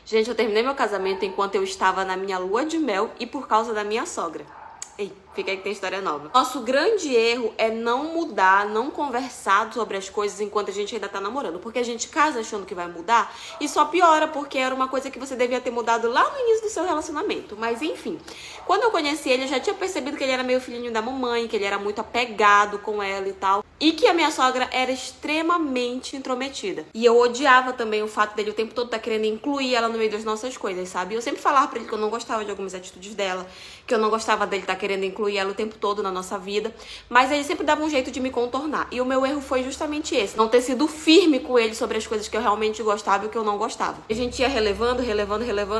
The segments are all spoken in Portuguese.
Gente, eu terminei meu casamento enquanto eu estava na minha lua de mel e por causa da minha sogra. Ei, fica aí que tem história nova. Nosso grande erro é não mudar, não conversar sobre as coisas enquanto a gente ainda tá namorando. Porque a gente casa achando que vai mudar e só piora, porque era uma coisa que você devia ter mudado lá no início do seu relacionamento. Mas enfim, quando eu conheci ele, eu já tinha percebido que ele era meio filhinho da mamãe, que ele era muito apegado com ela e tal. E que a minha sogra era extremamente intrometida. E eu odiava também o fato dele o tempo todo estar querendo incluir ela no meio das nossas coisas, sabe? Eu sempre falava pra ele que eu não gostava de algumas atitudes dela, que eu não gostava dele estar querendo incluir ela o tempo todo na nossa vida, mas ele sempre dava um jeito de me contornar. E o meu erro foi justamente esse, não ter sido firme com ele sobre as coisas que eu realmente gostava e o que eu não gostava. A gente ia relevando,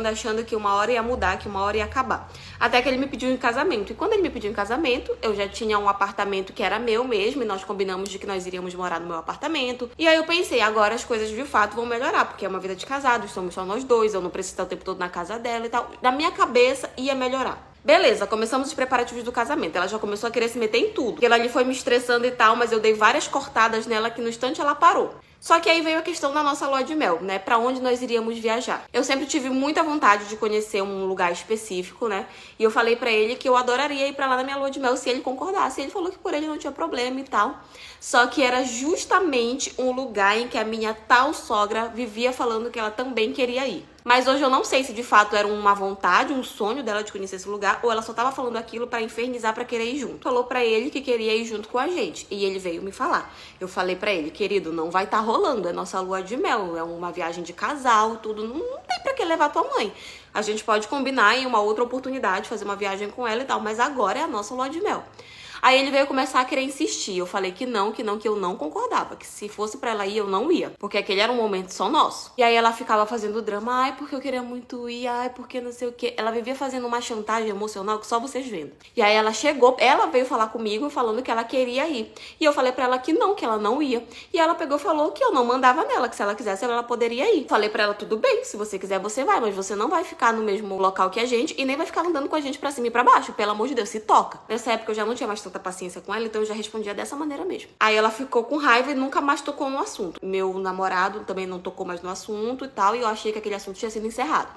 achando que uma hora ia mudar, que uma hora ia acabar. Até que ele me pediu em casamento. E quando ele me pediu em casamento, eu já tinha um apartamento que era meu mesmo, e nós combinamos de que nós iríamos morar no meu apartamento. E aí eu pensei, agora as coisas de fato vão melhorar, porque é uma vida de casados, somos só nós dois, eu não preciso estar o tempo todo na casa dela e tal. Na minha cabeça ia melhorar. Beleza, começamos os preparativos do casamento. Ela já começou a querer se meter em tudo. Porque ela ali foi me estressando e tal, mas eu dei várias cortadas nela que no instante ela parou. Só que aí veio a questão da nossa lua de mel, né? Pra onde nós iríamos viajar. Eu sempre tive muita vontade de conhecer um lugar específico, né? E eu falei pra ele que eu adoraria ir pra lá na minha lua de mel se ele concordasse. Ele falou que por ele não tinha problema e tal. Só que era justamente um lugar em que a minha tal sogra vivia falando que ela também queria ir. Mas hoje eu não sei se de fato era uma vontade, um sonho dela de conhecer esse lugar, ou ela só tava falando aquilo pra infernizar, pra querer ir junto. Falou pra ele que queria ir junto com a gente. E ele veio me falar. Eu falei pra ele, querido, não vai tá rolando, é nossa lua de mel, é uma viagem de casal, tudo, não tem pra que levar tua mãe. A gente pode combinar em uma outra oportunidade, fazer uma viagem com ela e tal, mas agora é a nossa lua de mel. Aí ele veio começar a querer insistir. Eu falei que eu não concordava. Que se fosse pra ela ir, eu não ia. Porque aquele era um momento só nosso. E aí ela ficava fazendo drama. Ai, porque eu queria muito ir. Ai, porque não sei o quê. Ela vivia fazendo uma chantagem emocional que só vocês vendo. E aí ela chegou, ela veio falar comigo falando que ela queria ir. E eu falei pra ela que ela não ia. E ela pegou e falou que eu não mandava nela, que se ela quisesse, ela poderia ir. Falei pra ela, tudo bem, se você quiser, você vai. Mas você não vai ficar no mesmo local que a gente e nem vai ficar andando com a gente pra cima e pra baixo. Pelo amor de Deus, se toca. Nessa época eu já não tinha mais tanta paciência com ela, então eu já respondia dessa maneira mesmo. Aí ela ficou com raiva e nunca mais tocou no assunto. Meu namorado também não tocou mais no assunto e tal, e eu achei que aquele assunto tinha sido encerrado.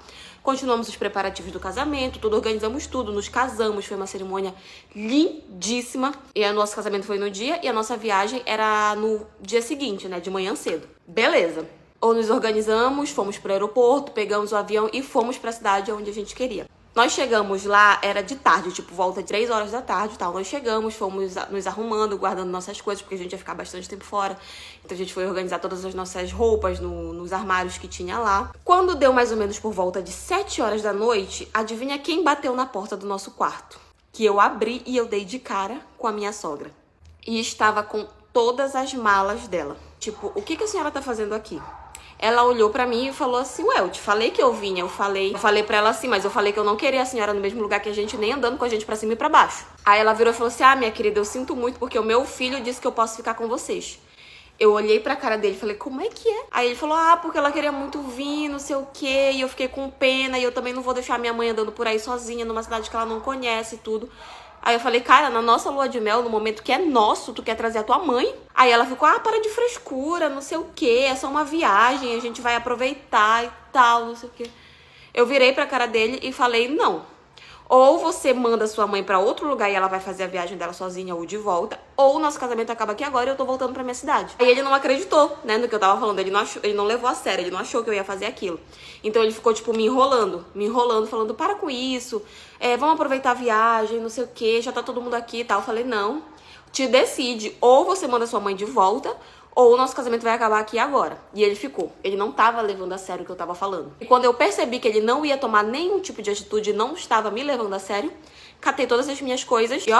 Continuamos os preparativos do casamento, tudo, organizamos tudo, nos casamos, foi uma cerimônia lindíssima. E o nosso casamento foi no dia e a nossa viagem era no dia seguinte, né, de manhã cedo. Beleza. Ou nos organizamos, fomos pro aeroporto, pegamos o avião e fomos pra cidade onde a gente queria. Nós chegamos lá, era de tarde, tipo, volta de 3 horas da tarde e tal. Nós chegamos, fomos nos arrumando, guardando nossas coisas, porque a gente ia ficar bastante tempo fora. Então a gente foi organizar todas as nossas roupas nos armários que tinha lá. Quando deu mais ou menos por volta de 7 horas da noite, adivinha quem bateu na porta do nosso quarto? Que eu abri e eu dei de cara com a minha sogra. E estava com todas as malas dela. Tipo, o que a senhora tá fazendo aqui? Ela olhou pra mim e falou assim, ué, eu te falei que eu vinha, eu falei pra ela assim, mas eu falei que eu não queria a senhora no mesmo lugar que a gente, nem andando com a gente pra cima e pra baixo. Aí ela virou e falou assim, minha querida, eu sinto muito porque o meu filho disse que eu posso ficar com vocês. Eu olhei pra cara dele e falei, como é que é? Aí ele falou, porque ela queria muito vir, não sei o quê, e eu fiquei com pena, e eu também não vou deixar minha mãe andando por aí sozinha, numa cidade que ela não conhece e tudo. Aí eu falei, cara, na nossa lua de mel, no momento que é nosso, tu quer trazer a tua mãe? Aí ela ficou, para de frescura, não sei o quê, é só uma viagem, a gente vai aproveitar e tal, não sei o quê. Eu virei pra cara dele e falei, não. Ou você manda sua mãe pra outro lugar e ela vai fazer a viagem dela sozinha ou de volta, ou o nosso casamento acaba aqui agora e eu tô voltando pra minha cidade. Aí ele não acreditou, né, no que eu tava falando, ele não levou a sério, ele não achou que eu ia fazer aquilo. Então ele ficou, tipo, me enrolando, falando, para com isso, vamos aproveitar a viagem, não sei o que, já tá todo mundo aqui e tal. Eu falei, não, te decide, ou você manda sua mãe de volta, ou o nosso casamento vai acabar aqui agora. E ele ficou. Ele não tava levando a sério o que eu tava falando. E quando eu percebi que ele não ia tomar nenhum tipo de atitude, não estava me levando a sério, catei todas as minhas coisas e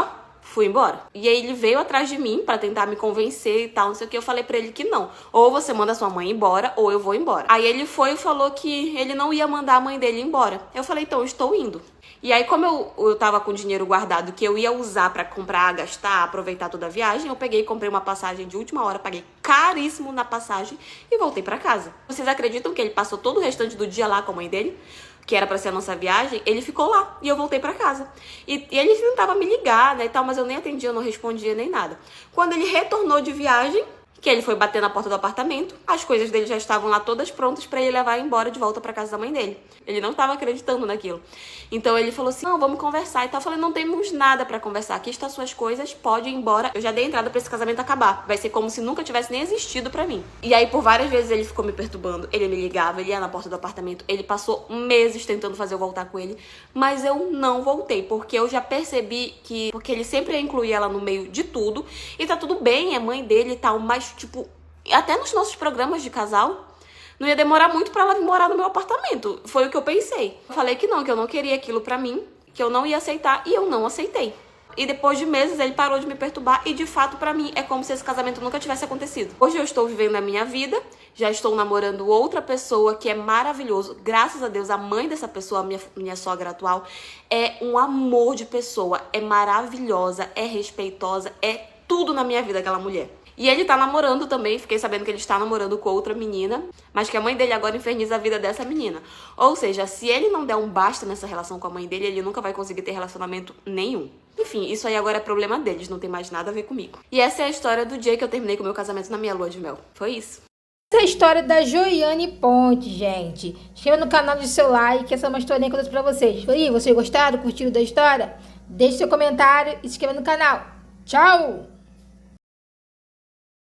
fui embora. E aí ele veio atrás de mim pra tentar me convencer e tal, não sei o que. Eu falei pra ele que não. Ou você manda sua mãe embora, ou eu vou embora. Aí ele foi e falou que ele não ia mandar a mãe dele embora. Eu falei, então, eu estou indo. E aí, como eu tava com dinheiro guardado que eu ia usar pra comprar, gastar, aproveitar toda a viagem, eu peguei e comprei uma passagem de última hora, paguei caríssimo na passagem e voltei pra casa. Vocês acreditam que ele passou todo o restante do dia lá com a mãe dele? Que era pra ser a nossa viagem, ele ficou lá e eu voltei pra casa. E ele tentava me ligar, né, e tal, mas eu nem atendia, eu não respondia nem nada. Quando ele retornou de viagem, que ele foi bater na porta do apartamento, as coisas dele já estavam lá todas prontas pra ele levar embora de volta pra casa da mãe dele. Ele não estava acreditando naquilo. Então ele falou assim, não, vamos conversar e tal. Eu falei, não temos nada pra conversar, aqui estão suas coisas, pode ir embora. Eu já dei entrada pra esse casamento acabar. Vai ser como se nunca tivesse nem existido pra mim. E aí por várias vezes ele ficou me perturbando, ele me ligava, ele ia na porta do apartamento, ele passou meses tentando fazer eu voltar com ele, mas eu não voltei, porque eu já percebi que, porque ele sempre ia incluir ela no meio de tudo, e tá tudo bem, é mãe dele e tal, mas tipo, até nos nossos programas de casal, não ia demorar muito pra ela vir morar no meu apartamento. Foi o que eu pensei. Eu falei que eu não queria aquilo pra mim, que eu não ia aceitar, e eu não aceitei. E depois de meses ele parou de me perturbar e de fato pra mim é como se esse casamento nunca tivesse acontecido. Hoje eu estou vivendo a minha vida, já estou namorando outra pessoa que é maravilhoso. Graças a Deus, a mãe dessa pessoa, minha sogra atual, é um amor de pessoa, é maravilhosa, é respeitosa, é tudo na minha vida aquela mulher. E ele tá namorando também, fiquei sabendo que ele está namorando com outra menina, mas que a mãe dele agora inferniza a vida dessa menina. Ou seja, se ele não der um basta nessa relação com a mãe dele, ele nunca vai conseguir ter relacionamento nenhum. Enfim, isso aí agora é problema deles, não tem mais nada a ver comigo. E essa é a história do dia que eu terminei com o meu casamento na minha lua de mel. Foi isso. Essa é a história da Joiane Ponte, gente. Inscreva no canal, de seu like, essa é uma historinha que eu trouxe pra vocês. Foi aí, vocês gostaram, curtiram da história? Deixe seu comentário e se inscreva no canal. Tchau!